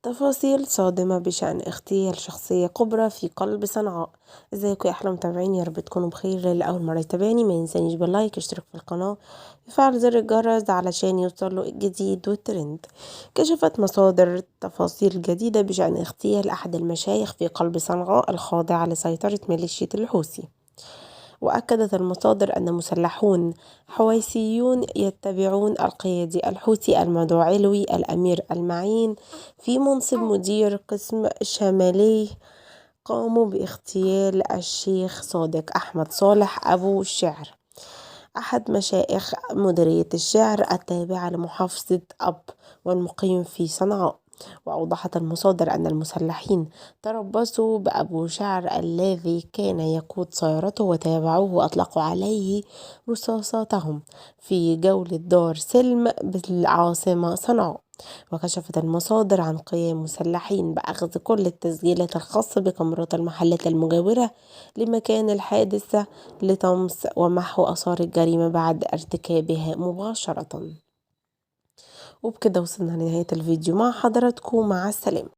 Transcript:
تفاصيل صادمة بشأن اغتيال شخصية كبرى في قلب صنعاء. ازيكم يا احلى متابعين، يا رب تكونوا بخير. اللي اول مرة يتابعني ما ينسانيش باللايك، يشترك في القناة، يفعل زر الجرس علشان يوصله الجديد والترند. كشفت مصادر تفاصيل جديدة بشأن اغتيال احد المشايخ في قلب صنعاء الخاضعة لسيطرة ميليشيا الحوثي. وأكدت المصادر أن مسلحون حويثيون يتبعون القيادي الحوثي المدعو علوي الأمير المعين في منصب مدير قسم شمالي قاموا باغتيال الشيخ صادق أحمد صالح أبو الشعر، أحد مشائخ مديرية الشعر التابعة لمحافظة أب والمقيم في صنعاء. وأوضحت المصادر أن المسلحين تربصوا بأبو شعر الذي كان يقود سيارته وتابعوه وأطلقوا عليه رصاصاتهم في جولة دار سلم بالعاصمة صنعاء. وكشفت المصادر عن قيام مسلحين بأخذ كل التسجيلات الخاصة بكاميرات المحلات المجاورة لمكان الحادثة لطمس ومحو آثار الجريمة بعد ارتكابها مباشرة. وبكده وصلنا لنهاية الفيديو مع حضراتكم، مع السلامة.